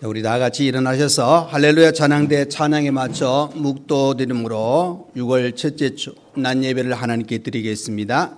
우리 다 같이 일어나셔서 할렐루야 찬양대 찬양에 맞춰 묵도 드림으로 6월 첫째 주 낮 예배를 하나님께 드리겠습니다.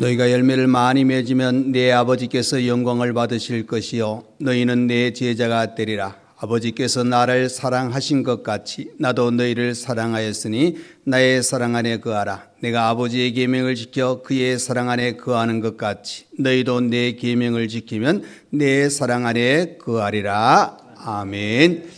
너희가 열매를 많이 맺으면 내 아버지께서 영광을 받으실 것이요 너희는 내 제자가 되리라. 아버지께서 나를 사랑하신 것 같이 나도 너희를 사랑하였으니 나의 사랑 안에 거하라. 내가 아버지의 계명을 지켜 그의 사랑 안에 거하는 것 같이 너희도 내 계명을 지키면 내 사랑 안에 거하리라. 아멘.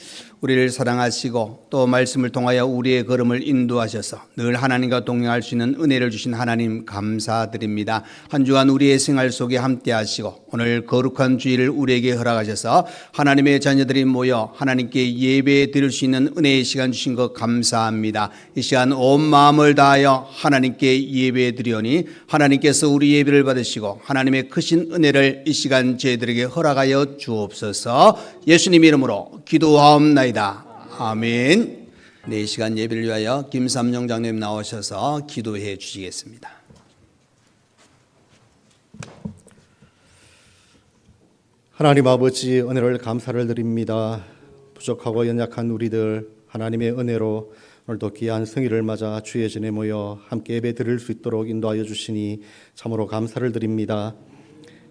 우리를 사랑하시고 또 말씀을 통하여 우리의 걸음을 인도하셔서 늘 하나님과 동행할 수 있는 은혜를 주신 하나님 감사드립니다. 한 주간 우리의 생활 속에 함께 하시고 오늘 거룩한 주일을 우리에게 허락하셔서 하나님의 자녀들이 모여 하나님께 예배 드릴 수 있는 은혜의 시간 주신 것 감사합니다. 이 시간 온 마음을 다하여 하나님께 예배 드리오니 하나님께서 우리 예배를 받으시고 하나님의 크신 은혜를 이 시간 저희들에게 허락하여 주옵소서. 예수님 이름으로 기도하옵나이다. 아멘. 네, 이 시간 예배를 위하여 김삼영 장로님 나오셔서 기도해 주시겠습니다. 하나님 아버지, 은혜를 감사를 드립니다. 부족하고 연약한 우리들 하나님의 은혜로 오늘도 귀한 성의를 맞아 주의 전에 모여 함께 예배 드릴 수 있도록 인도하여 주시니 참으로 감사를 드립니다.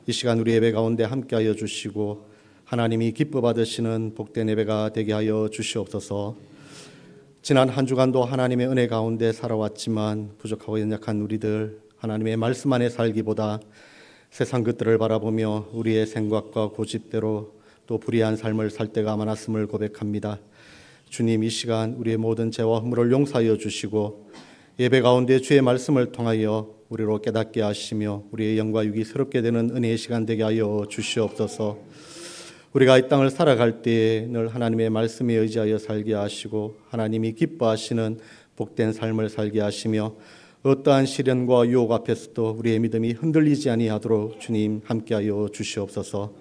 이 시간 우리 예배 가운데 함께하여 주시고 하나님이 기뻐 받으시는 복된 예배가 되게 하여 주시옵소서. 지난 한 주간도 하나님의 은혜 가운데 살아왔지만 부족하고 연약한 우리들 하나님의 말씀 안에 살기보다 세상 것들을 바라보며 우리의 생각과 고집대로 또 불의한 삶을 살 때가 많았음을 고백합니다. 주님, 이 시간 우리의 모든 죄와 허물을 용서하여 주시고 예배 가운데 주의 말씀을 통하여 우리로 깨닫게 하시며 우리의 영과 육이 새롭게 되는 은혜의 시간 되게 하여 주시옵소서. 우리가 이 땅을 살아갈 때에 늘 하나님의 말씀에 의지하여 살게 하시고 하나님이 기뻐하시는 복된 삶을 살게 하시며 어떠한 시련과 유혹 앞에서도 우리의 믿음이 흔들리지 아니하도록 주님 함께하여 주시옵소서.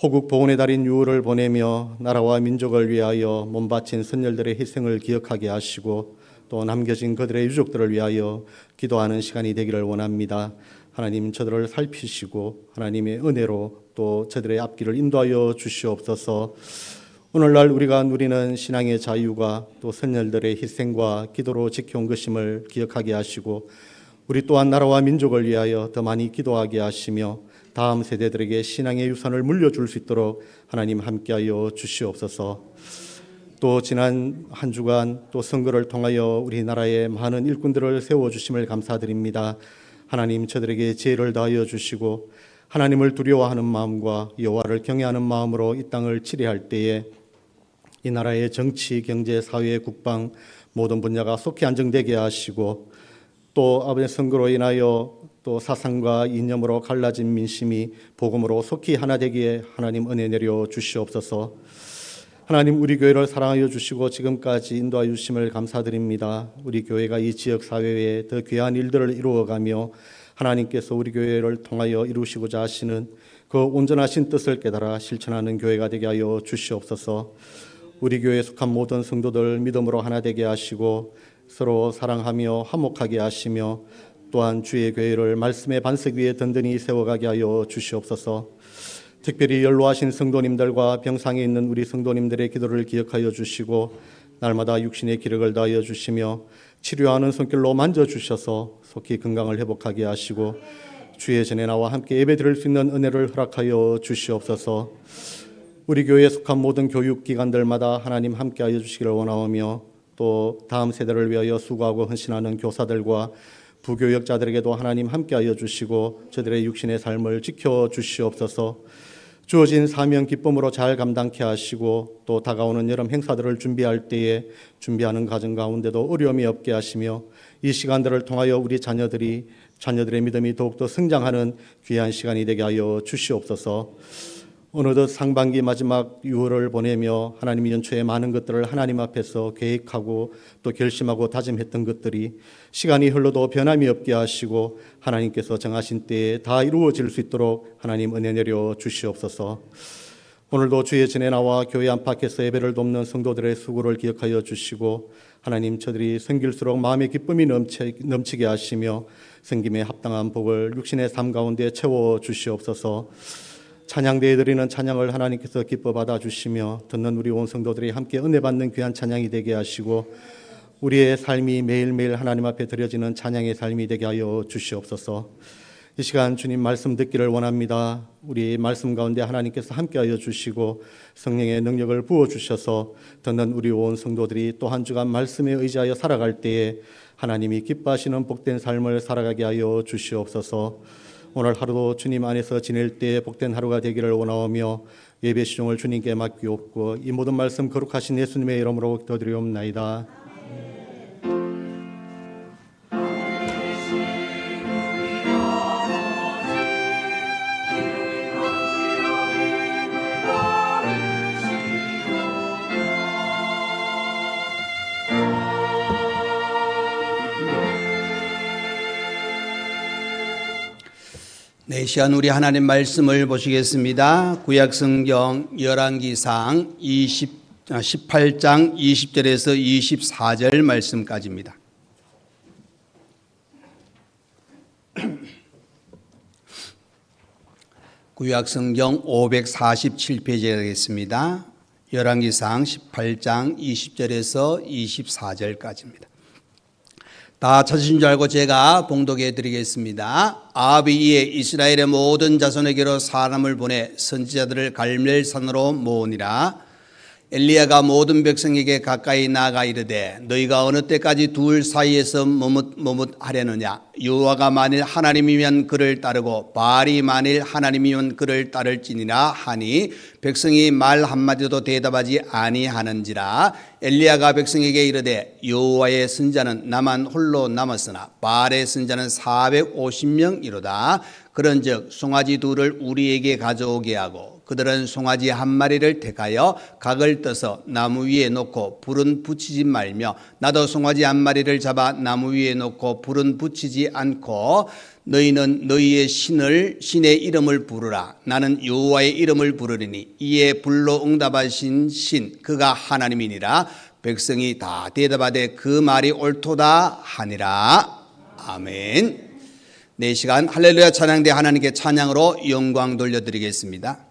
호국 보훈의 달인 유월을 보내며 나라와 민족을 위하여 몸바친 선열들의 희생을 기억하게 하시고 또 남겨진 그들의 유족들을 위하여 기도하는 시간이 되기를 원합니다. 하나님, 저들을 살피시고 하나님의 은혜로 또 저들의 앞길을 인도하여 주시옵소서. 오늘날 우리가 누리는 신앙의 자유가 또 선열들의 희생과 기도로 지켜온 것임을 기억하게 하시고 우리 또한 나라와 민족을 위하여 더 많이 기도하게 하시며 다음 세대들에게 신앙의 유산을 물려줄 수 있도록 하나님 함께하여 주시옵소서. 또 지난 한 주간 또 선거를 통하여 우리나라에 많은 일꾼들을 세워주심을 감사드립니다. 하나님, 저들에게 지혜를 다하여 주시고 하나님을 두려워하는 마음과 여호와를 경외하는 마음으로 이 땅을 치리할 때에 이 나라의 정치, 경제, 사회, 국방 모든 분야가 속히 안정되게 하시고 또 아버지의 선거로 인하여 또 사상과 이념으로 갈라진 민심이 복음으로 속히 하나 되기에 하나님 은혜 내려 주시옵소서. 하나님, 우리 교회를 사랑하여 주시고 지금까지 인도하여 주심을 감사드립니다. 우리 교회가 이 지역 사회에 더 귀한 일들을 이루어가며 하나님께서 우리 교회를 통하여 이루시고자 하시는 그 온전하신 뜻을 깨달아 실천하는 교회가 되게 하여 주시옵소서. 우리 교회에 속한 모든 성도들 믿음으로 하나 되게 하시고 서로 사랑하며 화목하게 하시며 또한 주의 교회를 말씀의 반석 위에 든든히 세워가게 하여 주시옵소서. 특별히 연로하신 성도님들과 병상에 있는 우리 성도님들의 기도를 기억하여 주시고 날마다 육신의 기력을 다하여 주시며 치료하는 손길로 만져주셔서 속히 건강을 회복하게 하시고 주의 전에 나와 함께 예배 드릴 수 있는 은혜를 허락하여 주시옵소서. 우리 교회에 속한 모든 교육기관들마다 하나님 함께하여 주시기를 원하오며 또 다음 세대를 위하여 수고하고 헌신하는 교사들과 부교역자들에게도 하나님 함께하여 주시고 저들의 육신의 삶을 지켜주시옵소서. 주어진 사명 기쁨으로 잘 감당케 하시고 또 다가오는 여름 행사들을 준비할 때에 준비하는 과정 가운데도 어려움이 없게 하시며 이 시간들을 통하여 우리 자녀들이 자녀들의 믿음이 더욱더 성장하는 귀한 시간이 되게 하여 주시옵소서. 어느덧 상반기 마지막 6월을 보내며 하나님이 연초에 많은 것들을 하나님 앞에서 계획하고 또 결심하고 다짐했던 것들이 시간이 흘러도 변함이 없게 하시고 하나님께서 정하신 때에 다 이루어질 수 있도록 하나님 은혜 내려 주시옵소서. 오늘도 주의 전에 나와 교회 안팎에서 예배를 돕는 성도들의 수고를 기억하여 주시고 하나님 저들이 섬길수록 마음의 기쁨이 넘치게 하시며 섬김에 합당한 복을 육신의 삶 가운데 채워 주시옵소서. 찬양대에 드리는 찬양을 하나님께서 기뻐 받아주시며 듣는 우리 온 성도들이 함께 은혜 받는 귀한 찬양이 되게 하시고 우리의 삶이 매일매일 하나님 앞에 드려지는 찬양의 삶이 되게 하여 주시옵소서. 이 시간 주님 말씀 듣기를 원합니다. 우리 말씀 가운데 하나님께서 함께하여 주시고 성령의 능력을 부어주셔서 듣는 우리 온 성도들이 또 한 주간 말씀에 의지하여 살아갈 때에 하나님이 기뻐하시는 복된 삶을 살아가게 하여 주시옵소서. 오늘 하루도 주님 안에서 지낼 때 복된 하루가 되기를 원하오며 예배 시종을 주님께 맡기옵고 이 모든 말씀 거룩하신 예수님의 이름으로 기도드리옵나이다. 네, 이 시간 우리 하나님 말씀을 보시겠습니다. 구약성경 열왕기상 18장 20절에서 24절 말씀까지입니다. 구약성경 547페이지에 되겠습니다. 열왕기상 18장 20절에서 24절까지입니다. 다 찾으신 줄 알고 제가 봉독해 드리겠습니다. 아합이 이에 이스라엘의 모든 자손에게로 사람을 보내 선지자들을 갈멜산으로 모으니라. 엘리야가 모든 백성에게 가까이 나아가 이르되 너희가 어느 때까지 둘 사이에서 머뭇하려느냐. 여호와가 만일 하나님이면 그를 따르고 바알이 만일 하나님이면 그를 따를지니라 하니 백성이 말 한마디도 대답하지 아니하는지라. 엘리야가 백성에게 이르되 여호와의 선자는 나만 홀로 남았으나 바알의 선자는 450명이로다. 그런즉 송아지 둘을 우리에게 가져오게 하고 그들은 송아지 한 마리를 택하여 각을 떠서 나무 위에 놓고 불은 붙이지 말며 나도 송아지 한 마리를 잡아 나무 위에 놓고 불은 붙이지 않고 너희는 너희의 신의 이름을 부르라. 나는 여호와의 이름을 부르리니 이에 불로 응답하신 신 그가 하나님이니라. 백성이 다 대답하되 그 말이 옳도다 하니라. 아멘. 네, 시간 할렐루야 찬양대 하나님께 찬양으로 영광 돌려드리겠습니다.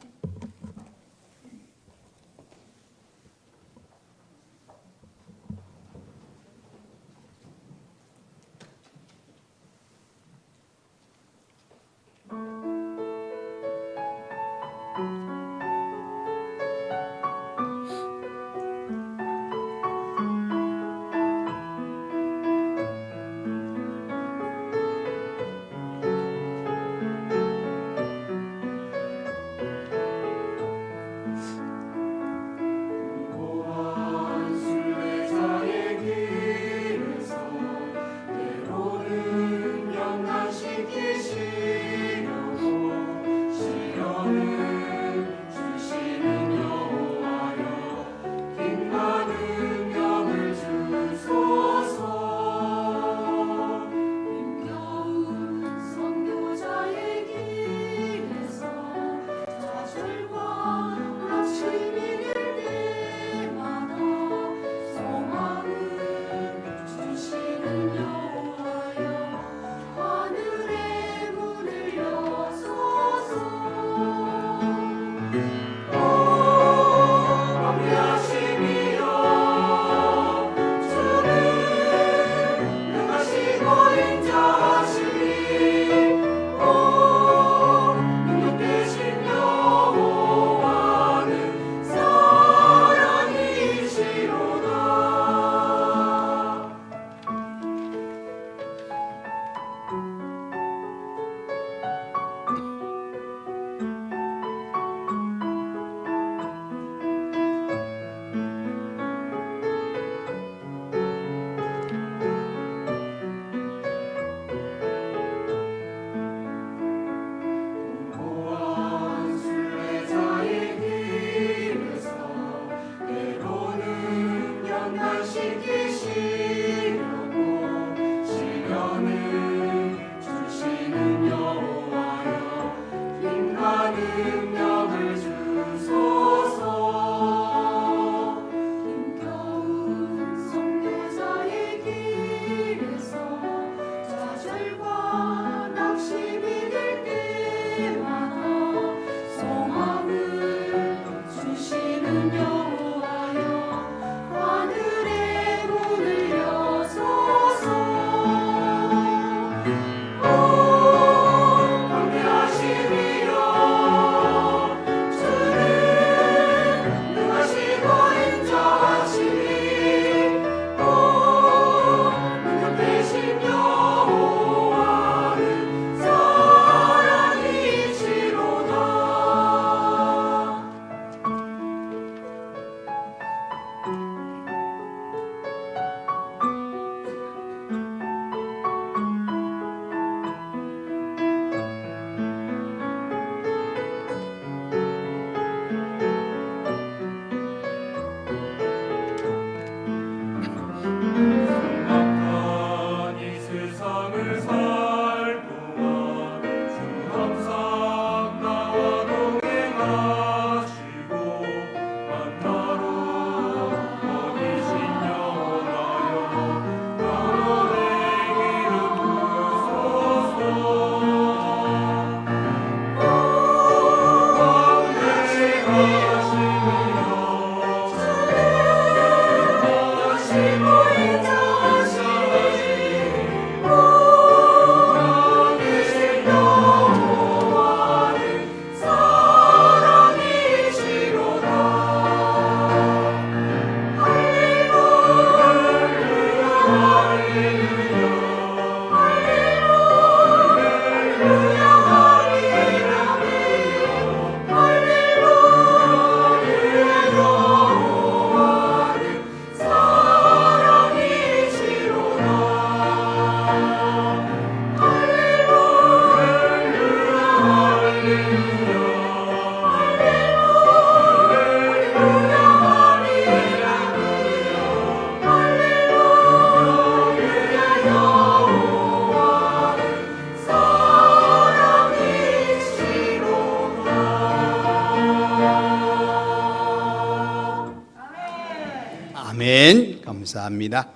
감사합니다.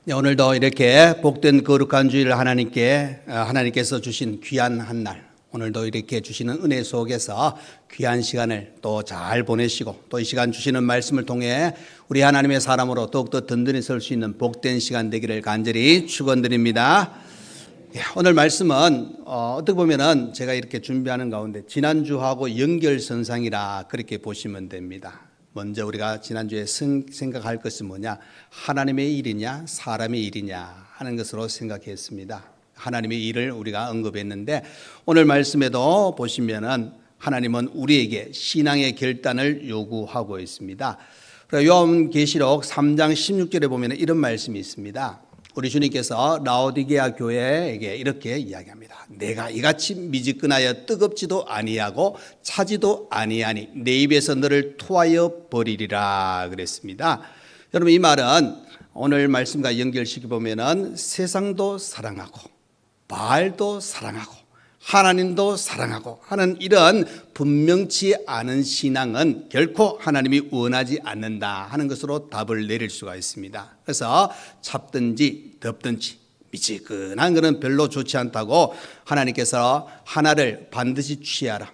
네, 오늘도 이렇게 복된 거룩한 주일을 하나님께서 주신 귀한 한 날, 오늘도 이렇게 주시는 은혜 속에서 귀한 시간을 또 잘 보내시고 또 이 시간 주시는 말씀을 통해 우리 하나님의 사람으로 더욱더 든든히 설 수 있는 복된 시간 되기를 간절히 축원드립니다. 오늘 말씀은 어떻게 보면은 제가 이렇게 준비하는 가운데 지난주하고 연결선상이라 그렇게 보시면 됩니다. 먼저 우리가 지난주에 생각할 것은 뭐냐? 하나님의 일이냐 사람의 일이냐 하는 것으로 생각했습니다. 하나님의 일을 우리가 언급했는데 오늘 말씀에도 보시면은 하나님은 우리에게 신앙의 결단을 요구하고 있습니다. 요한계시록 3장 16절에 보면 이런 말씀이 있습니다. 우리 주님께서 라오디게아 교회에게 이렇게 이야기합니다. 내가 이같이 미지근하여 뜨겁지도 아니하고 차지도 아니하니 내 입에서 너를 토하여 버리리라 그랬습니다. 여러분 이 말은 오늘 말씀과 연결시켜 보면은 세상도 사랑하고 바알도 사랑하고 하나님도 사랑하고 하는 이런 분명치 않은 신앙은 결코 하나님이 원하지 않는다 하는 것으로 답을 내릴 수가 있습니다. 그래서 찹든지 덥든지 미지근한 것은 별로 좋지 않다고 하나님께서 하나를 반드시 취하라.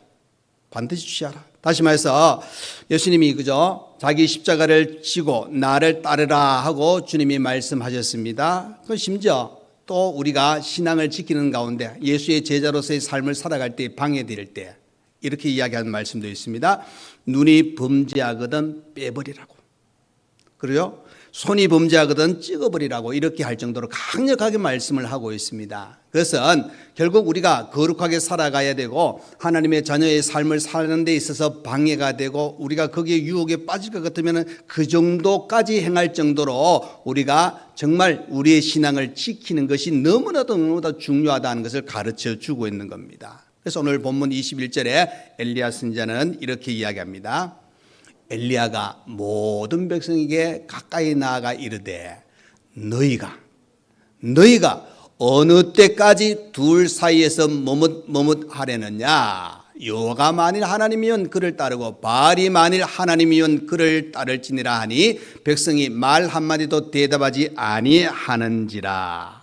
반드시 취하라. 다시 말해서 예수님이 그저 자기 십자가를 지고 나를 따르라 하고 주님이 말씀하셨습니다. 그 심지어 또 우리가 신앙을 지키는 가운데 예수의 제자로서의 삶을 살아갈 때 방해될 때 이렇게 이야기하는 말씀도 있습니다. 눈이 범죄하거든 빼버리라고. 그래요? 손이 범죄하거든 찍어버리라고 이렇게 할 정도로 강력하게 말씀을 하고 있습니다. 그것은 결국 우리가 거룩하게 살아가야 되고 하나님의 자녀의 삶을 사는 데 있어서 방해가 되고 우리가 거기에 유혹에 빠질 것 같으면 그 정도까지 행할 정도로 우리가 정말 우리의 신앙을 지키는 것이 너무나도 중요하다는 것을 가르쳐 주고 있는 겁니다. 그래서 오늘 본문 21절에 엘리야 선지자는 이렇게 이야기합니다. 엘리야가 모든 백성에게 가까이 나아가 이르되 너희가 어느 때까지 둘 사이에서 머뭇하려느냐? 여호와가 만일 하나님이면 그를 따르고 바알이 만일 하나님이면 그를 따를지니라 하니 백성이 말 한마디도 대답하지 아니하는지라.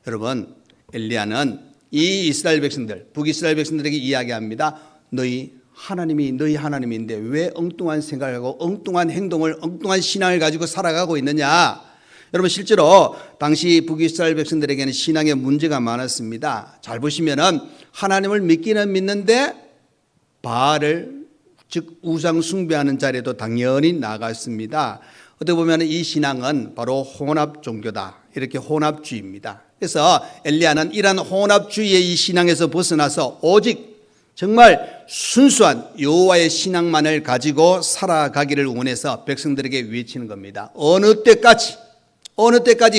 여러분 엘리야는 이 이스라엘 백성들 북이스라엘 백성들에게 이야기합니다. 너희 하나님인데 왜 엉뚱한 생각을 하고 엉뚱한 행동을 엉뚱한 신앙을 가지고 살아가고 있느냐. 여러분 실제로 당시 북이스라엘 백성들에게는 신앙에 문제가 많았습니다. 잘 보시면은 하나님을 믿기는 믿는데 바알을 즉 우상 숭배하는 자리에도 당연히 나갔습니다. 어떻게 보면 이 신앙은 바로 혼합 종교다. 이렇게 혼합주의입니다. 그래서 엘리야는 이러한 혼합주의의 이 신앙에서 벗어나서 오직 정말 순수한 여호와의 신앙만을 가지고 살아가기를 원해서 백성들에게 외치는 겁니다. 어느 때까지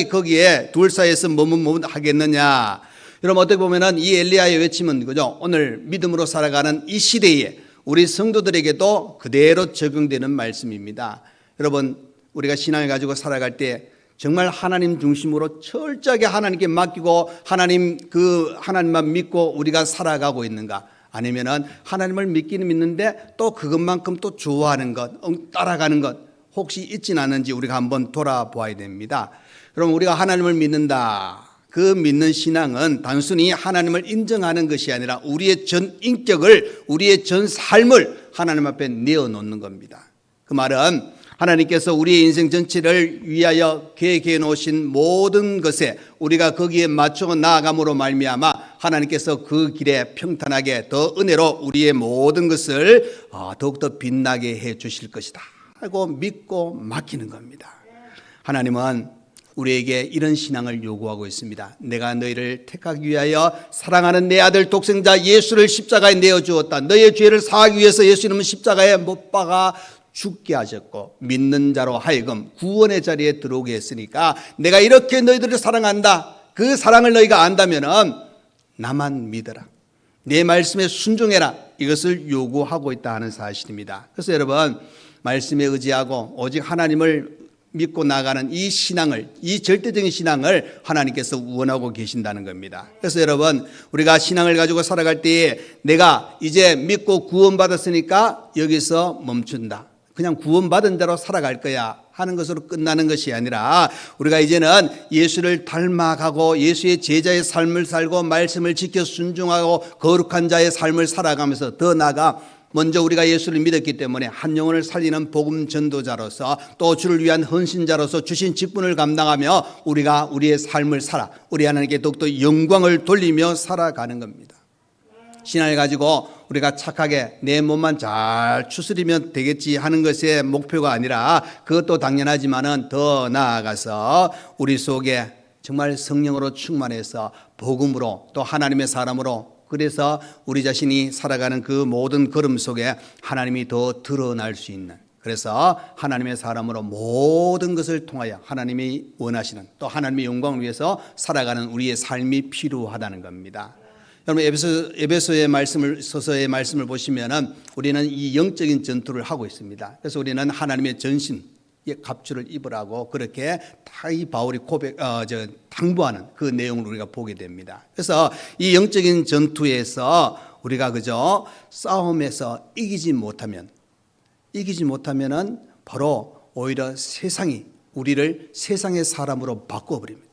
거기에 둘 사이에서 머뭇하겠느냐. 여러분 어떻게 보면은 이 엘리야의 외침은 그죠? 오늘 믿음으로 살아가는 이 시대에 우리 성도들에게도 그대로 적용되는 말씀입니다. 여러분 우리가 신앙을 가지고 살아갈 때 정말 하나님 중심으로 철저하게 하나님께 맡기고 하나님만 믿고 우리가 살아가고 있는가? 아니면은 하나님을 믿기는 믿는데 또 그것만큼 또 좋아하는 것, 따라가는 것 혹시 있지는 않은지 우리가 한번 돌아보아야 됩니다. 그럼 우리가 하나님을 믿는다. 그 믿는 신앙은 단순히 하나님을 인정하는 것이 아니라 우리의 전 인격을, 우리의 전 삶을 하나님 앞에 내어놓는 겁니다. 그 말은 하나님께서 우리의 인생 전체를 위하여 계획해 놓으신 모든 것에 우리가 거기에 맞춰 나아감으로 말미암아 하나님께서 그 길에 평탄하게 더 은혜로 우리의 모든 것을 더욱더 빛나게 해 주실 것이다 하고 믿고 맡기는 겁니다. 하나님은 우리에게 이런 신앙을 요구하고 있습니다. 내가 너희를 택하기 위하여 사랑하는 내 아들 독생자 예수를 십자가에 내어주었다. 너희의 죄를 사하기 위해서 예수님은 십자가에 못 박아 죽게 하셨고 믿는 자로 하여금 구원의 자리에 들어오게 했으니까 내가 이렇게 너희들을 사랑한다. 그 사랑을 너희가 안다면은 나만 믿어라. 내 말씀에 순종해라. 이것을 요구하고 있다 하는 사실입니다. 그래서 여러분 말씀에 의지하고 오직 하나님을 믿고 나가는 이 신앙을, 이 절대적인 신앙을 하나님께서 원하고 계신다는 겁니다. 그래서 여러분 우리가 신앙을 가지고 살아갈 때에 내가 이제 믿고 구원받았으니까 여기서 멈춘다. 그냥 구원받은 대로 살아갈 거야 하는 것으로 끝나는 것이 아니라 우리가 이제는 예수를 닮아가고 예수의 제자의 삶을 살고 말씀을 지켜 순종하고 거룩한 자의 삶을 살아가면서 더 나아가 먼저 우리가 예수를 믿었기 때문에 한 영혼을 살리는 복음 전도자로서 또 주를 위한 헌신자로서 주신 직분을 감당하며 우리가 우리의 삶을 살아 우리 하나님께 더욱더 영광을 돌리며 살아가는 겁니다. 신앙을 가지고 우리가 착하게 내 몸만 잘 추스리면 되겠지 하는 것의 목표가 아니라 그것도 당연하지만은 더 나아가서 우리 속에 정말 성령으로 충만해서 복음으로 또 하나님의 사람으로 그래서 우리 자신이 살아가는 그 모든 걸음 속에 하나님이 더 드러날 수 있는 그래서 하나님의 사람으로 모든 것을 통하여 하나님이 원하시는 또 하나님의 영광을 위해서 살아가는 우리의 삶이 필요하다는 겁니다. 여러분 에베소의 말씀을 서서의 말씀을 보시면은 우리는 이 영적인 전투를 하고 있습니다. 그래서 우리는 하나님의 전신의 갑주를 입으라고 그렇게 다 이 바울이 당부하는 그 내용을 우리가 보게 됩니다. 그래서 이 영적인 전투에서 우리가 그저 싸움에서 이기지 못하면은 바로 오히려 세상이 우리를 세상의 사람으로 바꿔버립니다.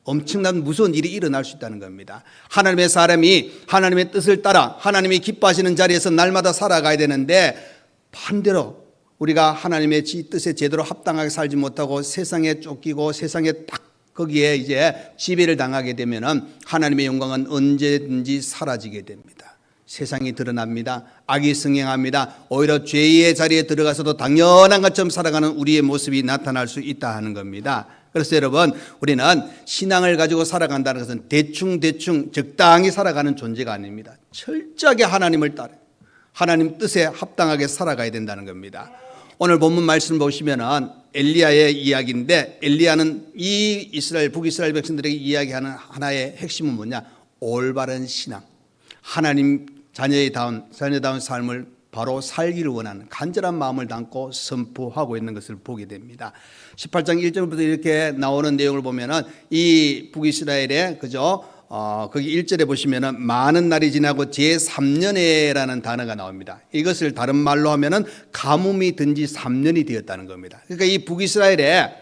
엄청난 무서운 일이 일어날 수 있다는 겁니다. 하나님의 사람이 하나님의 뜻을 따라 하나님이 기뻐하시는 자리에서 날마다 살아가야 되는데 반대로 우리가 하나님의 뜻에 제대로 합당하게 살지 못하고 세상에 쫓기고 세상에 딱 거기에 이제 지배를 당하게 되면은 하나님의 영광은 언제든지 사라지게 됩니다. 세상이 드러납니다. 악이 승행합니다. 오히려 죄의 자리에 들어가서도 당연한 것처럼 살아가는 우리의 모습이 나타날 수 있다 하는 겁니다. 그래서 여러분 우리는 신앙을 가지고 살아간다는 것은 대충 적당히 살아가는 존재가 아닙니다. 철저하게 하나님을 따라 하나님 뜻에 합당하게 살아가야 된다는 겁니다. 오늘 본문 말씀 보시면은 엘리야의 이야기인데 엘리야는 이 북이스라엘 백성들에게 이야기하는 하나의 핵심은 뭐냐? 올바른 신앙, 하나님 자녀다운 삶을 바로 살기를 원하는 간절한 마음을 담고 선포하고 있는 것을 보게 됩니다. 18장 1절부터 이렇게 나오는 내용을 보면은 이 북이스라엘의 거기 1절에 보시면은 많은 날이 지나고 제3년에라는 단어가 나옵니다. 이것을 다른 말로 하면은 가뭄이 든 지 3년이 되었다는 겁니다. 그러니까 이 북이스라엘에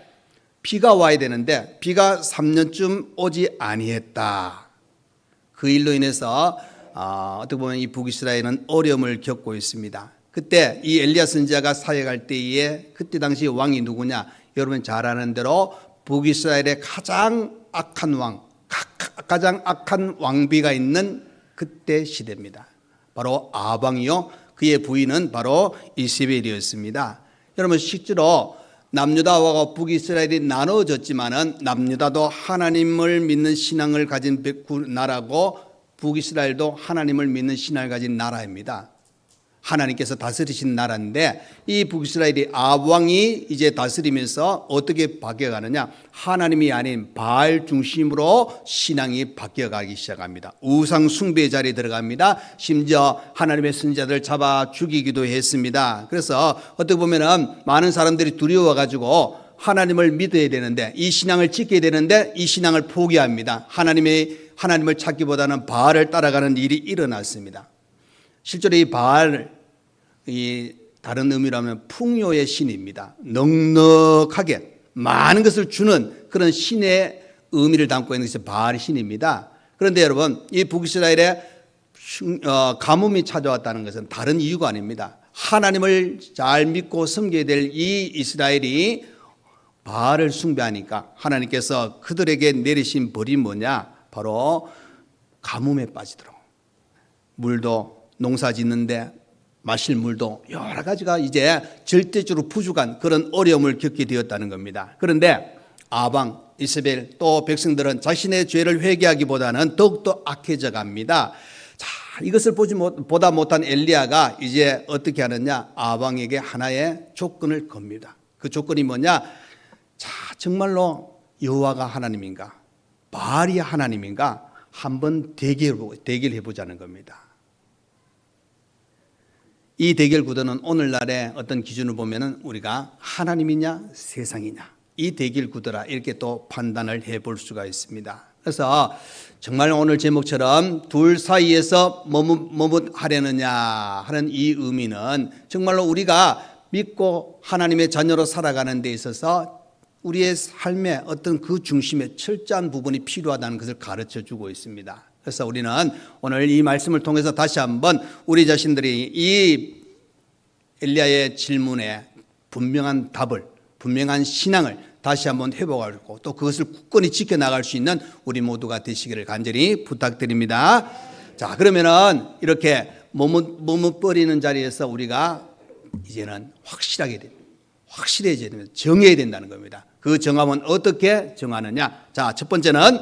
비가 와야 되는데 비가 3년쯤 오지 아니했다. 그 일로 인해서 어떻게 보면 이 북이스라엘은 어려움을 겪고 있습니다. 그때 이 엘리야 선지자가 사역할 때에 그때 당시 왕이 누구냐? 여러분 잘 아는 대로 북이스라엘의 가장 악한 왕비가 있는 그때 시대입니다. 바로 아방이요. 그의 부인은 바로 이세벨이었습니다. 여러분 실제로 남유다와 북이스라엘이 나눠졌지만은 남유다도 하나님을 믿는 신앙을 가진 나라고 북이스라엘도 하나님을 믿는 신앙을 가진 나라입니다. 하나님께서 다스리신 나라인데 이 북이스라엘이 아왕이 이제 다스리면서 어떻게 바뀌어가느냐? 하나님이 아닌 바알 중심으로 신앙이 바뀌어가기 시작합니다. 우상 숭배의 자리에 들어갑니다. 심지어 하나님의 선지자들 잡아 죽이기도 했습니다. 그래서 어떻게 보면은 많은 사람들이 두려워가지고 하나님을 믿어야 되는데 이 신앙을 지켜야 되는데 이 신앙을 포기합니다. 하나님을 찾기보다는 바알을 따라가는 일이 일어났습니다. 실제로 이 바알, 이 다른 의미로 하면 풍요의 신입니다. 넉넉하게 많은 것을 주는 그런 신의 의미를 담고 있는 것이 바알 신입니다. 그런데 여러분 이 북이스라엘에 가뭄이 찾아왔다는 것은 다른 이유가 아닙니다. 하나님을 잘 믿고 섬겨야 될 이 이스라엘이 바알을 숭배하니까 하나님께서 그들에게 내리신 벌이 뭐냐? 바로 가뭄에 빠지도록 물도 농사 짓는데 마실 물도 여러 가지가 이제 절대적으로 부족한 그런 어려움을 겪게 되었다는 겁니다. 그런데 아방, 이세벨 또 백성들은 자신의 죄를 회개하기보다는 더욱더 악해져 갑니다. 자, 이것을 보다 못한 엘리야가 이제 어떻게 하느냐? 아방에게 하나의 조건을 겁니다. 그 조건이 뭐냐? 자, 정말로 여호와가 하나님인가? 바알이 하나님인가? 한번 대결해 보자는 겁니다. 이 대결 구도는 오늘날의 어떤 기준을 보면은 우리가 하나님이냐 세상이냐 이 대결 구도라 이렇게 또 판단을 해볼 수가 있습니다. 그래서 정말 오늘 제목처럼 둘 사이에서 머뭇하려느냐 하는 이 의미는 정말로 우리가 믿고 하나님의 자녀로 살아가는 데 있어서 우리의 삶의 어떤 그 중심에 철저한 부분이 필요하다는 것을 가르쳐 주고 있습니다. 그래서 우리는 오늘 이 말씀을 통해서 다시 한번 우리 자신들이 이 엘리야의 질문에 분명한 답을, 분명한 신앙을 다시 한번 회복하고 또 그것을 굳건히 지켜나갈 수 있는 우리 모두가 되시기를 간절히 부탁드립니다. 자, 그러면은 이렇게 머뭇거리는 자리에서 우리가 이제는 확실해져야 됩니다. 정해야 된다는 겁니다. 그 정함은 어떻게 정하느냐? 자, 첫 번째는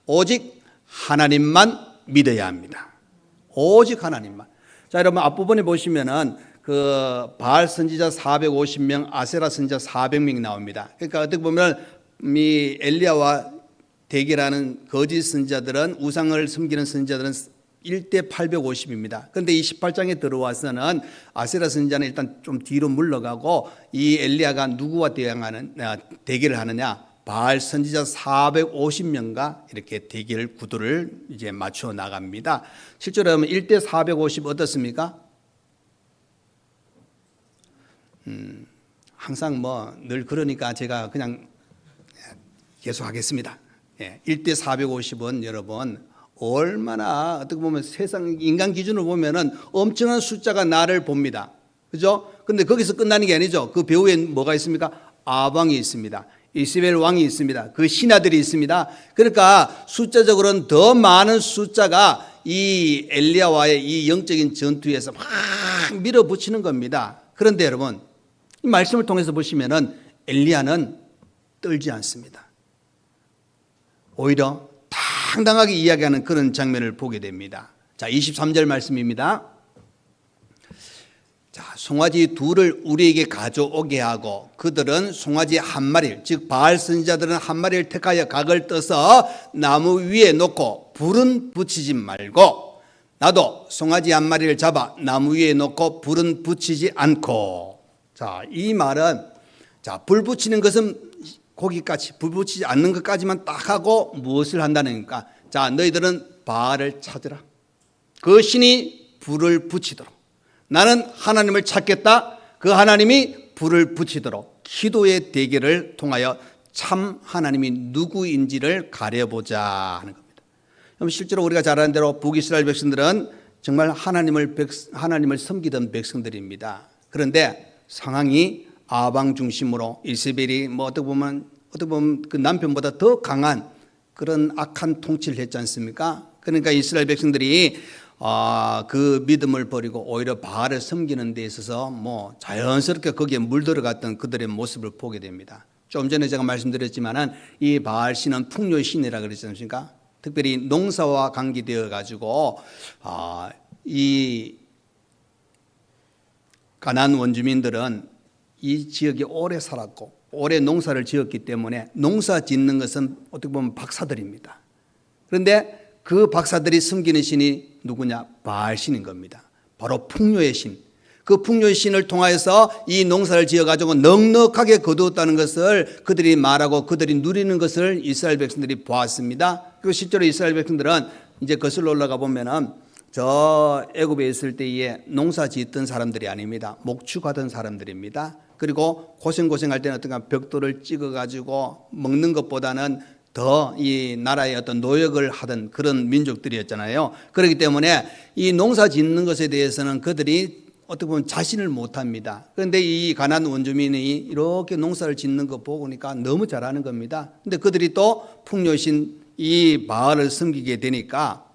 오직 하나님만 믿어야 합니다. 오직 하나님만. 자, 여러분 앞부분에 보시면은 그 바알 선지자 450명, 아세라 선지자 400명이 나옵니다. 그러니까 어떻게 보면 이 엘리야와 대결하는 거짓 선지자들은, 우상을 섬기는 선지자들은 1대 850입니다. 그런데 이 18장에 들어와서는 아세라 선지자는 일단 좀 뒤로 물러가고 이 엘리야가 누구와 대결을 하느냐? 바알 선지자 450명과 이렇게 대결 구도를 이제 맞춰 나갑니다. 실제로 하면 1대 450 어떻습니까? 항상 뭐 늘 그러니까 제가 그냥 계속 하겠습니다. 1대 450은 여러분 얼마나 어떻게 보면 세상 인간 기준으로 보면은 엄청난 숫자가 나를 봅니다. 그죠? 근데 거기서 끝나는 게 아니죠. 그 배후에 뭐가 있습니까? 아방이 있습니다. 이스라엘 왕이 있습니다. 그 신하들이 있습니다. 그러니까 숫자적으로는 더 많은 숫자가 이 엘리야와의 이 영적인 전투에서 막 밀어붙이는 겁니다. 그런데 여러분 이 말씀을 통해서 보시면은 엘리야는 떨지 않습니다. 오히려 당당하게 이야기하는 그런 장면을 보게 됩니다. 자, 23절 말씀입니다. 자, 송아지 둘을 우리에게 가져오게 하고 그들은 송아지 한 마리를, 즉 바알 선지자들은 한 마리를 택하여 각을 떠서 나무 위에 놓고 불은 붙이지 말고 나도 송아지 한 마리를 잡아 나무 위에 놓고 불은 붙이지 않고. 자, 이 말은 자, 불 붙이는 것은 거기까지, 불 붙이지 않는 것까지만 딱 하고 무엇을 한다니까? 자, 너희들은 바알을 찾으라. 그 신이 불을 붙이도록. 나는 하나님을 찾겠다. 그 하나님이 불을 붙이도록 기도의 대결을 통하여 참 하나님이 누구인지를 가려보자 하는 겁니다. 그럼 실제로 우리가 잘 아는 대로 북이스라엘 백성들은 정말 하나님을 섬기던 백성들입니다. 그런데 상황이 아방 중심으로 이세벨이 뭐 어떻게 보면 그 남편보다 더 강한 그런 악한 통치를 했지 않습니까? 그러니까 이스라엘 백성들이 그 믿음을 버리고 오히려 바알을 섬기는 데 있어서 뭐 자연스럽게 거기에 물들어갔던 그들의 모습을 보게 됩니다. 좀 전에 제가 말씀드렸지만은 이 바알 신은 풍요의 신이라 그랬지 않습니까? 특별히 농사와 관계되어 가지고 이 가나안 원주민들은 이 지역에 오래 살았고 오래 농사를 지었기 때문에 농사 짓는 것은 어떻게 보면 박사들입니다. 그런데 그 박사들이 섬기는 신이 누구냐? 바알 신인 겁니다. 바로 풍요의 신. 그 풍요의 신을 통하여서 이 농사를 지어가지고 넉넉하게 거두었다는 것을 그들이 말하고 그들이 누리는 것을 이스라엘 백성들이 보았습니다. 그리고 실제로 이스라엘 백성들은 이제 거슬러 올라가 보면은 저 애굽에 있을 때에 농사 짓던 사람들이 아닙니다. 목축하던 사람들입니다. 그리고 고생할 때는 어떤가 벽돌을 찍어가지고 먹는 것보다는 더 이 나라의 어떤 노역을 하던 그런 민족들이었잖아요. 그렇기 때문에 이 농사 짓는 것에 대해서는 그들이 어떻게 보면 자신을 못합니다. 그런데 이 가나안 원주민이 이렇게 농사를 짓는 거 보니까 너무 잘하는 겁니다. 근데 그들이 또 풍요신 이 바알을 섬기게 되니까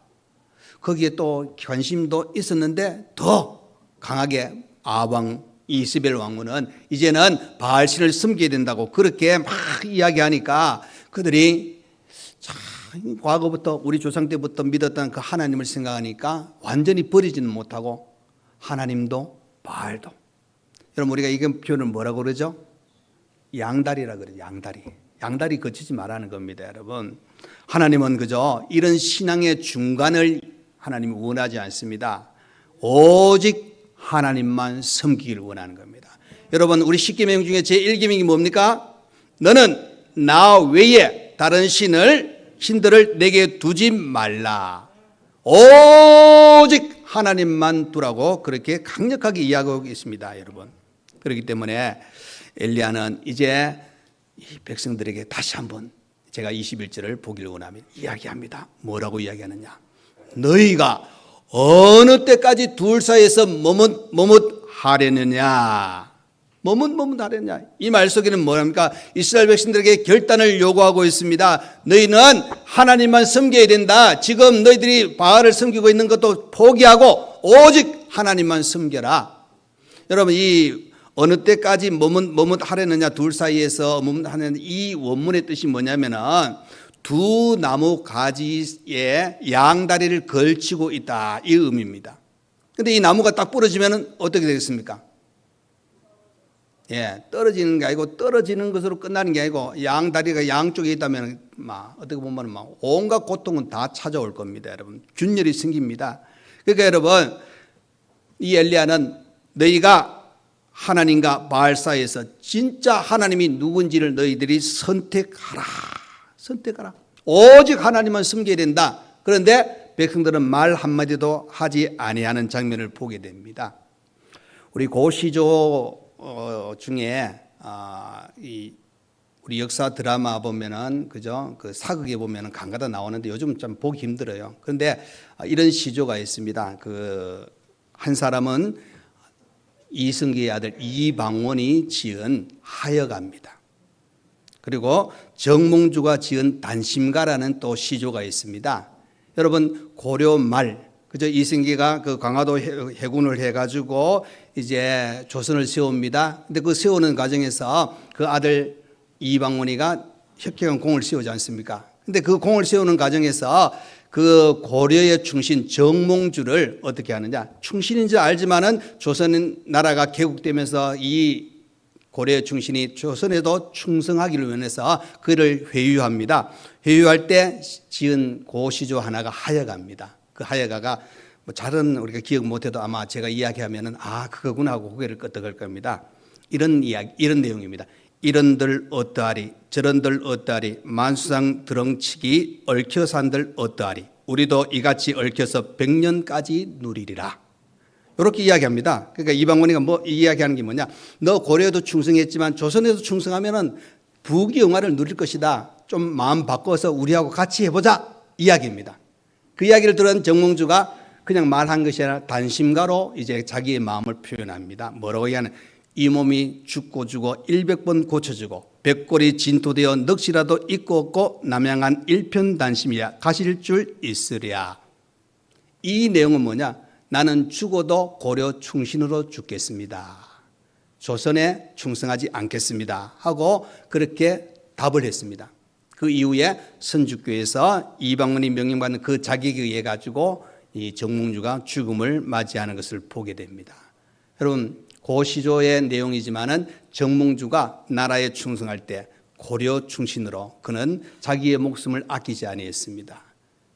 거기에 또 관심도 있었는데 더 강하게 아방 이스벨 왕후는 이제는 바알 신을 섬겨야 된다고 그렇게 막 이야기하니까 그들이 참 과거부터 우리 조상 때부터 믿었던 그 하나님을 생각하니까 완전히 버리지는 못하고 하나님도 바알도. 여러분 우리가 이 표현을 뭐라고 그러죠? 양다리라 그러죠. 양다리 거치지 말라는 겁니다. 여러분 하나님은 그저 이런 신앙의 중간을 하나님이 원하지 않습니다. 오직 하나님만 섬기기를 원하는 겁니다. 여러분 우리 10계명 중에 제1계명이 뭡니까? 너는 나 외에 다른 신들을 내게 두지 말라. 오직 하나님만 두라고 그렇게 강력하게 이야기하고 있습니다. 여러분 그렇기 때문에 엘리야는 이제 이 백성들에게 다시 한번 제가 21절을 보기를 원하면 이야기합니다. 뭐라고 이야기하느냐? 너희가 어느 때까지 둘 사이에서 머뭇하려느냐? 머뭇하려느냐? 이 말 속에는 뭐랍니까? 이스라엘 백성들에게 결단을 요구하고 있습니다. 너희는 하나님만 섬겨야 된다. 지금 너희들이 바알을 섬기고 있는 것도 포기하고 오직 하나님만 섬겨라. 여러분, 이 어느 때까지 머뭇하려느냐, 둘 사이에서 머뭇하려느냐, 이 원문의 뜻이 뭐냐면은 두 나무 가지에 양다리를 걸치고 있다, 이 의미입니다. 근데 이 나무가 딱 부러지면 어떻게 되겠습니까? 예, 떨어지는 게 아니고, 떨어지는 것으로 끝나는 게 아니고, 양다리가 양쪽에 있다면 어떻게 보면 온갖 고통은 다 찾아올 겁니다. 여러분, 균열이 생깁니다. 그러니까 여러분, 이 엘리야는 너희가 하나님과 바알 사이에서 진짜 하나님이 누군지를 너희들이 선택하라. 오직 하나님만 섬겨야 된다. 그런데 백성들은 말 한마디도 하지 아니하는 장면을 보게 됩니다. 우리 고시조 중에 우리 역사 드라마 보면은 그죠? 그 사극에 보면은 간간다 나오는데 요즘 좀 보기 힘들어요. 그런데 이런 시조가 있습니다. 그 한 사람은 이승기의 아들 이방원이 지은 하여가입니다. 그리고 정몽주가 지은 단심가라는 또 시조가 있습니다. 여러분, 고려 말 그저 이승기가 그 강화도 해군을 해가지고 이제 조선을 세웁니다. 근데 그 세우는 과정에서 그 아들 이방원이가 혁혁한 공을 세우지 않습니까? 근데 그 공을 세우는 과정에서 그 고려의 충신 정몽주를 어떻게 하느냐? 충신인 줄 알지만은 조선 나라가 개국되면서 이 고려의 충신이 조선에도 충성하기를 원해서 그를 회유합니다. 회유할 때 지은 고시조 하나가 하여가입니다. 그 하여가가 잘은 우리가 기억 못해도 아마 제가 이야기하면은 그거구나 하고 고개를 끄덕할 겁니다. 이런 이야기, 이런 내용입니다. 이런들 어떠하리, 저런들 어떠하리, 만수상 드렁치기 얽혀산들 어떠하리, 우리도 이같이 얽혀서 100년까지 누리리라. 이렇게 이야기합니다. 그러니까 이방원이가 이야기하는 게 뭐냐? 너 고려에도 충성했지만 조선에도 충성하면은 부귀영화를 누릴 것이다. 좀 마음 바꿔서 우리하고 같이 해보자. 이야기입니다. 그 이야기를 들은 정몽주가 그냥 말한 것이 아니라 단심가로 이제 자기의 마음을 표현합니다. 뭐라고 얘기하는? 이 몸이 죽고 100번 고쳐주고 백골이 진토되어 넋이라도 있고 없고 남양한 일편단심이야 가실 줄 있으랴. 이 내용은 뭐냐? 나는 죽어도 고려 충신으로 죽겠습니다. 조선에 충성하지 않겠습니다. 하고 그렇게 답을 했습니다. 그 이후에 선주교에서 이방원이 명령받는 그 자격에 의해 가지고 이 정몽주가 죽음을 맞이하는 것을 보게 됩니다. 여러분, 고시조의 내용이지만은 정몽주가 나라에 충성할 때 고려 충신으로 그는 자기의 목숨을 아끼지 아니했습니다.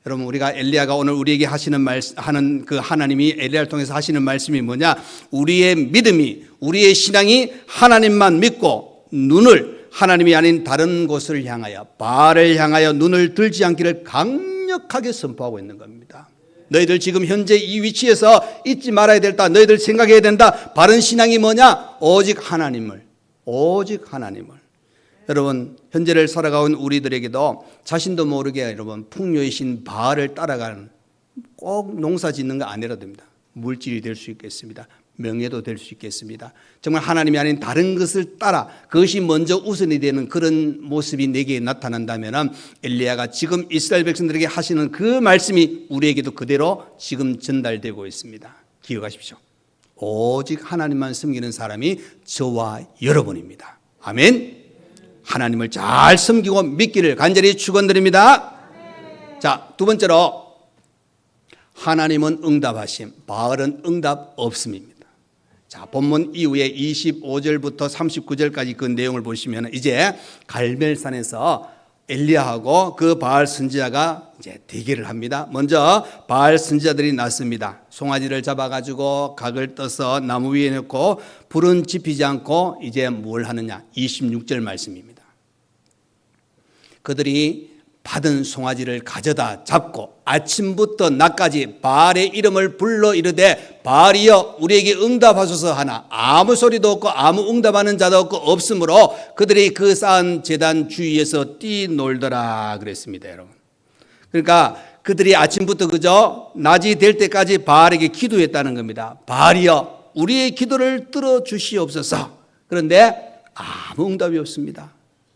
여러분, 우리가 엘리야가 오늘 우리에게 하는 그 하나님이 엘리야를 통해서 하시는 말씀이 뭐냐? 우리의 믿음이, 우리의 신앙이 하나님만 믿고 눈을 하나님이 아닌 다른 곳을 향하여, 바알을 향하여 눈을 들지 않기를 강력하게 선포하고 있는 겁니다. 너희들 지금 현재 이 위치에서 잊지 말아야 된다. 너희들 생각해야 된다. 바른 신앙이 뭐냐? 오직 하나님을. 여러분, 현재를 살아가는 우리들에게도 자신도 모르게 여러분 풍요의 신 바알을 따라가는, 꼭 농사 짓는 거 아니라도 됩니다. 물질이 될 수 있겠습니다. 명예도 될 수 있겠습니다. 정말 하나님이 아닌 다른 것을 따라 그것이 먼저 우선이 되는 그런 모습이 내게 나타난다면 엘리야가 지금 이스라엘 백성들에게 하시는 그 말씀이 우리에게도 그대로 지금 전달되고 있습니다. 기억하십시오. 오직 하나님만 섬기는 사람이 저와 여러분입니다. 아멘. 하나님을 잘 섬기고 믿기를 간절히 축원드립니다. 자, 두 번째로 하나님은 응답하심, 바알은 응답 없음입니다. 자, 본문 이후에 25절부터 39절까지 그 내용을 보시면 이제 갈멜산에서 엘리야하고 그 바알 선지자가 이제 대결을 합니다. 먼저 바알 선지자들이 났습니다. 송아지를 잡아가지고 각을 떠서 나무 위에 놓고 불은 지피지 않고 이제 뭘 하느냐? 26절 말씀입니다. 그들이 받은 송아지를 가져다 잡고 아침부터 낮까지 바알의 이름을 불러 이르되 바알이여 우리에게 응답하소서 하나 아무 소리도 없고 아무 응답하는 자도 없고 없으므로 그들이 그 쌓은 제단 주위에서 뛰놀더라 그랬습니다. 여러분, 그러니까 그들이 아침부터 그저 낮이 될 때까지 바알에게 기도했다는 겁니다. 바알이여 우리의 기도를 들어주시옵소서. 그런데 아무 응답이 없습니다.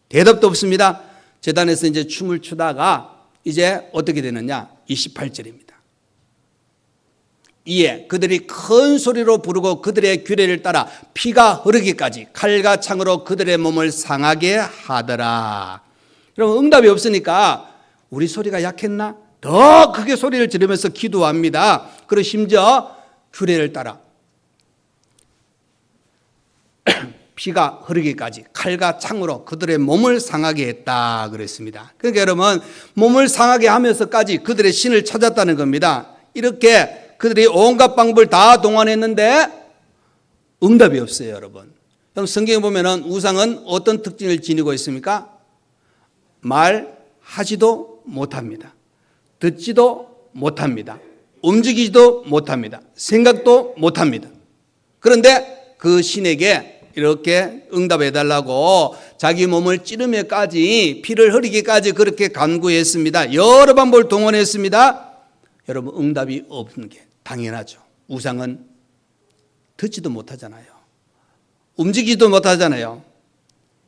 대답도 없습니다. 제단에서 이제 춤을 추다가 이제 어떻게 되느냐? 28절입니다. 이에 그들이 큰 소리로 부르고 그들의 규례를 따라 피가 흐르기까지 칼과 창으로 그들의 몸을 상하게 하더라. 그럼 응답이 없으니까 우리 소리가 약했나? 더 크게 소리를 지르면서 기도합니다. 그리고 심지어 규례를 따라 피가 흐르기까지 칼과 창으로 그들의 몸을 상하게 했다 그랬습니다. 그러니까 여러분, 몸을 상하게 하면서까지 그들의 신을 찾았다는 겁니다. 이렇게 그들이 온갖 방법을 다 동원했는데 응답이 없어요. 여러분, 성경에 보면은 우상은 어떤 특징을 지니고 있습니까? 말하지도 못합니다. 듣지도 못합니다. 움직이지도 못합니다. 생각도 못합니다. 그런데 그 신에게 이렇게 응답해달라고 자기 몸을 찌르며까지 피를 흐리기까지 그렇게 간구했습니다. 여러 방법을 동원했습니다. 여러분, 응답이 없는 게 당연하죠. 우상은 듣지도 못하잖아요. 움직이지도 못하잖아요.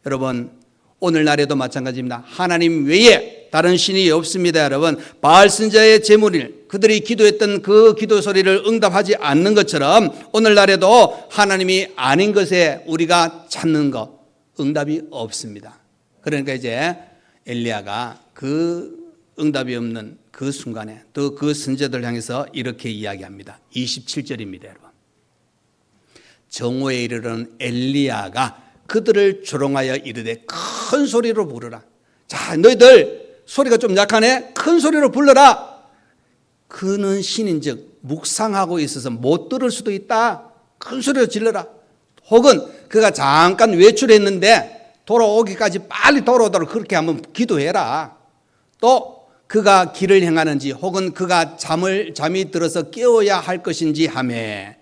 여러분, 오늘날에도 마찬가지입니다. 하나님 외에 다른 신이 없습니다. 여러분, 바알 선지자의 제물을 그들이 기도했던 그 기도 소리를 응답하지 않는 것처럼 오늘날에도 하나님이 아닌 것에 우리가 찾는 것 응답이 없습니다. 그러니까 이제 엘리야가 그 응답이 없는 그 순간에 또 그 선지자들 향해서 이렇게 이야기합니다. 27절입니다. 여러분, 정오에 이르는 엘리야가 그들을 조롱하여 이르되 큰 소리로 부르라. 자, 너희들 소리가 좀 약하네. 큰 소리로 불러라. 그는 신인즉 묵상하고 있어서 못 들을 수도 있다. 큰 소리로 질러라. 혹은 그가 잠깐 외출했는데 돌아오기까지 빨리 돌아오도록 그렇게 한번 기도해라. 또 그가 길을 행하는지 혹은 그가 잠이 들어서 깨워야 할 것인지 하매.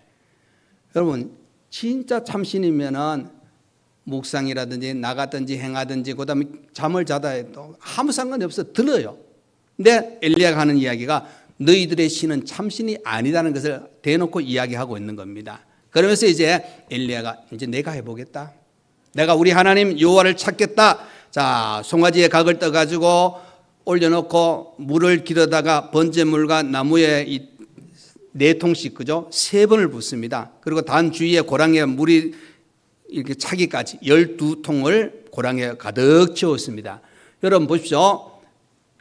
여러분, 진짜 참신이면은 묵상이라든지 나가든지 행하든지 그다음에 잠을 자다 해도 아무 상관이 없어 들어요. 근데 엘리야가 하는 이야기가 너희들의 신은 참신이 아니라는 것을 대놓고 이야기하고 있는 겁니다. 그러면서 이제 엘리야가 이제 내가 해보겠다. 내가 우리 하나님 여호와를 찾겠다. 자, 송아지에 각을 떠가지고 올려놓고 물을 기르다가 번제물과 나무에 4통씩 그죠? 3번을 붓습니다. 그리고 단 주위에 고랑에 물이 이렇게 차기까지 12통을 고랑에 가득 채웠습니다. 여러분 보십시오.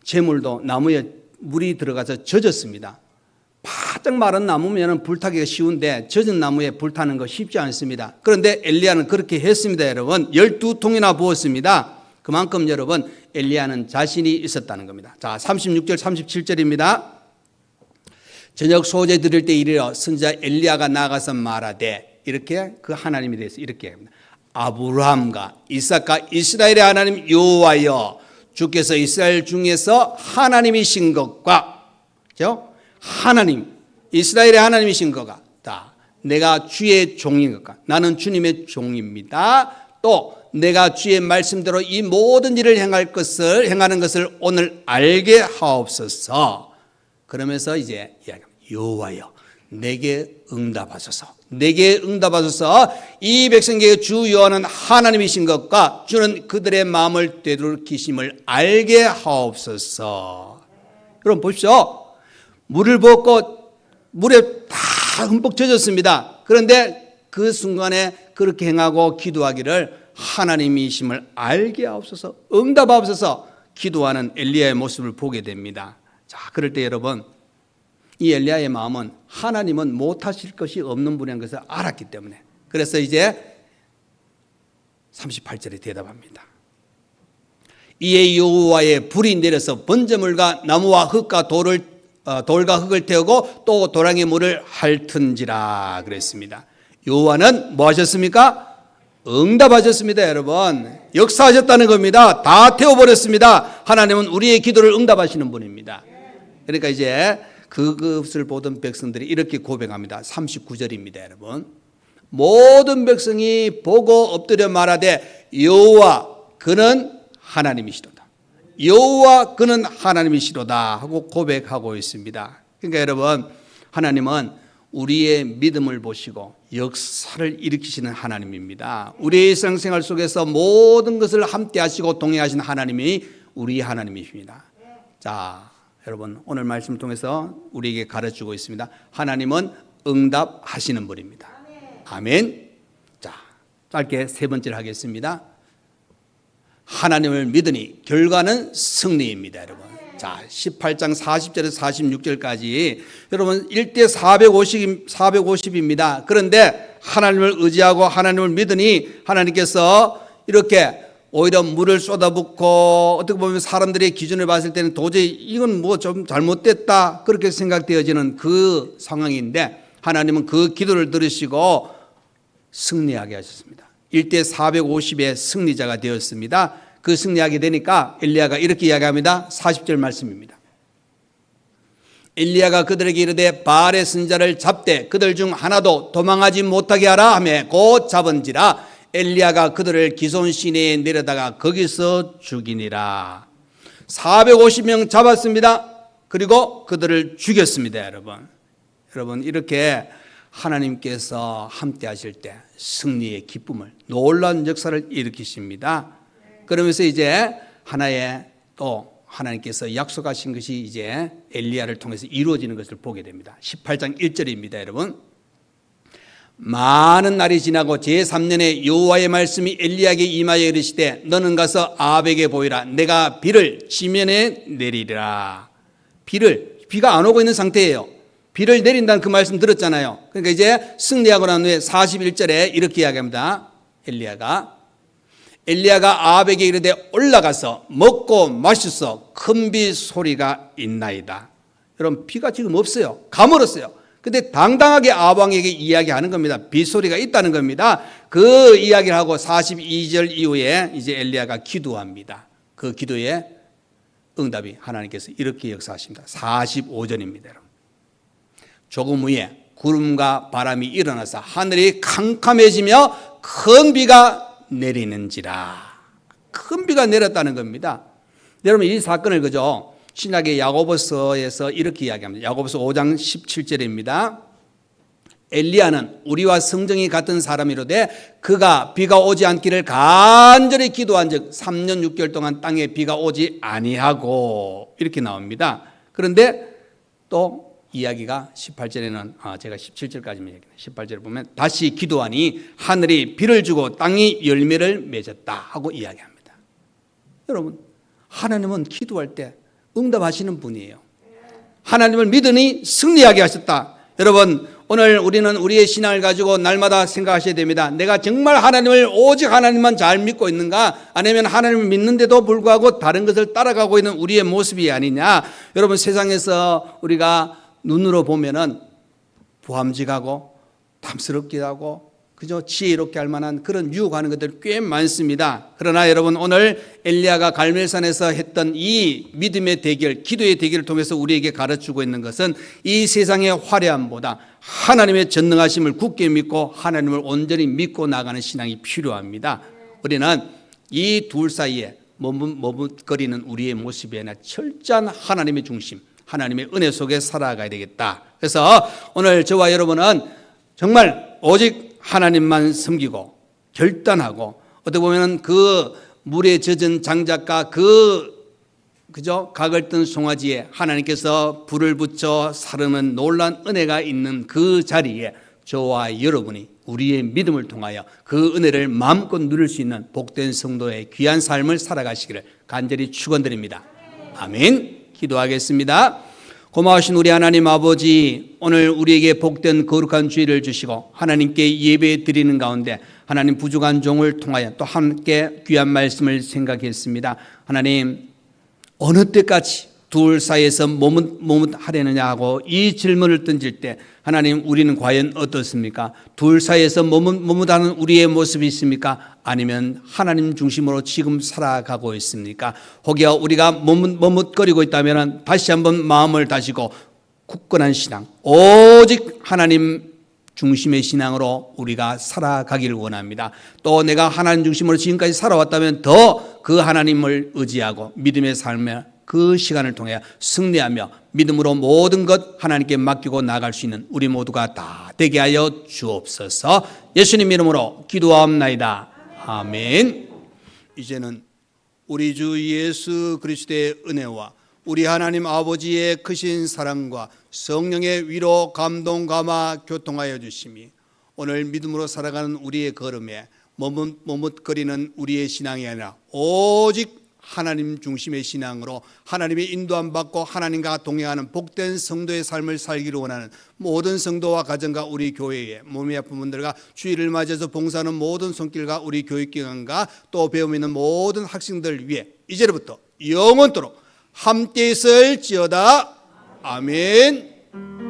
제물도 나무에 물이 들어가서 젖었습니다. 바짝 마른 나무면 불타기가 쉬운데 젖은 나무에 불타는 거 쉽지 않습니다. 그런데 엘리야는 그렇게 했습니다. 여러분, 12통이나 부었습니다. 그만큼 여러분, 엘리야는 자신이 있었다는 겁니다. 자, 36절 37절입니다. 저녁 소제 드릴 때 이르러 선지자 엘리야가 나가서 말하되, 이렇게 그 하나님에 대해서 이렇게 합니다. 아브라함과 이삭과 이스라엘의 하나님 여호와여, 주께서 이스라엘 중에서 하나님이신 것과, 그렇죠? 하나님, 이스라엘의 하나님이신 것과, 내가 주의 종인 것과, 나는 주님의 종입니다. 또 내가 주의 말씀대로 이 모든 일을 행하는 것을 오늘 알게 하옵소서. 그러면서 이제 이야기합니다. 여호와여, 내게 응답하소서. 내게 응답하소서. 이 백성에게 주 여호와는 하나님이신 것과 주는 그들의 마음을 되돌이키심을 알게 하옵소서. 여러분 보십시오. 물을 붓고 물에 다 흠뻑 젖었습니다. 그런데 그 순간에 그렇게 행하고 기도하기를 하나님이심을 알게 하옵소서, 응답하옵소서 기도하는 엘리야의 모습을 보게 됩니다. 자, 그럴 때 여러분, 이 엘리야의 마음은 하나님은 못하실 것이 없는 분이라는 것을 알았기 때문에, 그래서 이제 38절에 대답합니다. 이에 여호와의 불이 내려서 번제물과 나무와 흙과 돌과 흙을 태우고 또 도랑의 물을 핥은지라 그랬습니다. 여호와는 뭐 하셨습니까? 응답하셨습니다. 여러분, 역사하셨다는 겁니다. 다 태워버렸습니다. 하나님은 우리의 기도를 응답하시는 분입니다. 그러니까 이제 그것을 보던 백성들이 이렇게 고백합니다. 39절입니다. 여러분, 모든 백성이 보고 엎드려 말하되 여호와 그는 하나님이시로다. 여호와 그는 하나님이시로다 하고 고백하고 있습니다. 그러니까 여러분, 하나님은 우리의 믿음을 보시고 역사를 일으키시는 하나님입니다. 우리의 일상생활 속에서 모든 것을 함께 하시고 동행하시는 하나님이 우리 하나님이십니다. 자, 여러분, 오늘 말씀을 통해서 우리에게 가르치고 있습니다. 하나님은 응답하시는 분입니다. 아멘. 자, 짧게 세 번째를 하겠습니다. 하나님을 믿으니 결과는 승리입니다. 여러분, 자, 18장 40절에서 46절까지 여러분 1대 450입니다. 그런데 하나님을 의지하고 하나님을 믿으니 하나님께서 이렇게 오히려 물을 쏟아붓고, 어떻게 보면 사람들의 기준을 봤을 때는 도저히 이건 뭐 좀 잘못됐다 그렇게 생각되어지는 그 상황인데, 하나님은 그 기도를 들으시고 승리하게 하셨습니다. 1대 450의 승리자가 되었습니다. 그 승리하게 되니까 엘리야가 이렇게 이야기합니다. 40절 말씀입니다. 엘리야가 그들에게 이르되 바알의 선지자를 잡되 그들 중 하나도 도망하지 못하게 하라 하며 곧 잡은지라 엘리야가 그들을 기손 시내에 내려다가 거기서 죽이니라. 450명 잡았습니다. 그리고 그들을 죽였습니다. 여러분, 이렇게 하나님께서 함께 하실 때 승리의 기쁨을, 놀라운 역사를 일으키십니다. 그러면서 이제 하나의 또 하나님께서 약속하신 것이 이제 엘리야를 통해서 이루어지는 것을 보게 됩니다. 18장 1절입니다. 여러분, 많은 날이 지나고 제3년에 여호와의 말씀이 엘리야에게 임하여 이르시되 너는 가서 아합에게 보이라. 내가 비를 지면에 내리리라. 비가 안 오고 있는 상태예요. 비를 내린다는 그 말씀 들었잖아요. 그러니까 이제 승리하고 난 후에 41절에 이렇게 이야기합니다. 엘리야가 아합에게 이르되 올라가서 먹고 마셔서 큰 비 소리가 있나이다. 여러분, 비가 지금 없어요. 가물었어요. 근데 당당하게 아합 왕에게 이야기하는 겁니다. 비 소리가 있다는 겁니다. 그 이야기를 하고 42절 이후에 이제 엘리야가 기도합니다. 그 기도에 응답이 하나님께서 이렇게 역사하십니다. 45절입니다. 여러분, 조금 후에 구름과 바람이 일어나서 하늘이 캄캄해지며 큰 비가 내리는지라. 큰 비가 내렸다는 겁니다. 여러분, 이 사건을 그죠? 신약의 야고보서에서 이렇게 이야기합니다. 야고보서 5장 17절입니다. 엘리야는 우리와 성정이 같은 사람이로되 그가 비가 오지 않기를 간절히 기도한즉 3년 6개월 동안 땅에 비가 오지 아니하고 이렇게 나옵니다. 그런데 또 이야기가 18절에는 제가 17절까지만 얘기해요. 18절에 보면 다시 기도하니 하늘이 비를 주고 땅이 열매를 맺었다 하고 이야기합니다. 여러분, 하나님은 기도할 때 응답하시는 분이에요. 하나님을 믿으니 승리하게 하셨다. 여러분, 오늘 우리는 우리의 신앙을 가지고 날마다 생각하셔야 됩니다. 내가 정말 하나님을 오직 하나님만 잘 믿고 있는가, 아니면 하나님을 믿는데도 불구하고 다른 것을 따라가고 있는 우리의 모습이 아니냐. 여러분, 세상에서 우리가 눈으로 보면은 부함직하고 탐스럽기도 하고 그저 지혜롭게 할 만한 그런 유혹하는 것들 꽤 많습니다. 그러나 여러분, 오늘 엘리야가 갈멜산에서 했던 이 믿음의 대결, 기도의 대결을 통해서 우리에게 가르치고 있는 것은 이 세상의 화려함보다 하나님의 전능하심을 굳게 믿고 하나님을 온전히 믿고 나가는 신앙이 필요합니다. 우리는 이 둘 사이에 머뭇거리는 우리의 모습이 아니라 철저한 하나님의 중심, 하나님의 은혜 속에 살아가야 되겠다. 그래서 오늘 저와 여러분은 정말 오직 하나님만 섬기고 결단하고, 어떻게 보면 그 물에 젖은 장작과 그저 각을 뜬 송아지에 하나님께서 불을 붙여 사르는 놀라운 은혜가 있는 그 자리에 저와 여러분이 우리의 믿음을 통하여 그 은혜를 마음껏 누릴 수 있는 복된 성도의 귀한 삶을 살아가시기를 간절히 축원드립니다. 아멘. 기도하겠습니다. 고마우신 우리 하나님 아버지, 오늘 우리에게 복된 거룩한 주일을 주시고 하나님께 예배 드리는 가운데 하나님 부족한 종을 통하여 또 함께 귀한 말씀을 생각했습니다. 하나님, 어느 때까지 둘 사이에서 머뭇하려느냐 하고 이 질문을 던질 때 하나님 우리는 과연 어떻습니까? 둘 사이에서 머뭇하는 우리의 모습이 있습니까? 아니면 하나님 중심으로 지금 살아가고 있습니까? 혹여 우리가 머뭇거리고 있다면 다시 한번 마음을 다지고 굳건한 신앙, 오직 하나님 중심의 신앙으로 우리가 살아가기를 원합니다. 또 내가 하나님 중심으로 지금까지 살아왔다면 더 그 하나님을 의지하고 믿음의 삶에 그 시간을 통해 승리하며 믿음으로 모든 것 하나님께 맡기고 나갈 수 있는 우리 모두가 다 되게 하여 주옵소서. 예수님 이름으로 기도하옵나이다. 아멘. 이제는 우리 주 예수 그리스도의 은혜와 우리 하나님 아버지의 크신 사랑과 성령의 위로 감동 감화 교통하여 주심이 오늘 믿음으로 살아가는 우리의 걸음에 머뭇거리는 우리의 신앙이 아니라 오직 하나님 중심의 신앙으로 하나님의 인도함 받고 하나님과 동행하는 복된 성도의 삶을 살기를 원하는 모든 성도와 가정과 우리 교회에 몸이 아픈 분들과 주일을 맞이해서 봉사하는 모든 손길과 우리 교육기관과 또 배움 있는 모든 학생들 위해 이제부터 영원토록 함께 있을지어다. 아멘.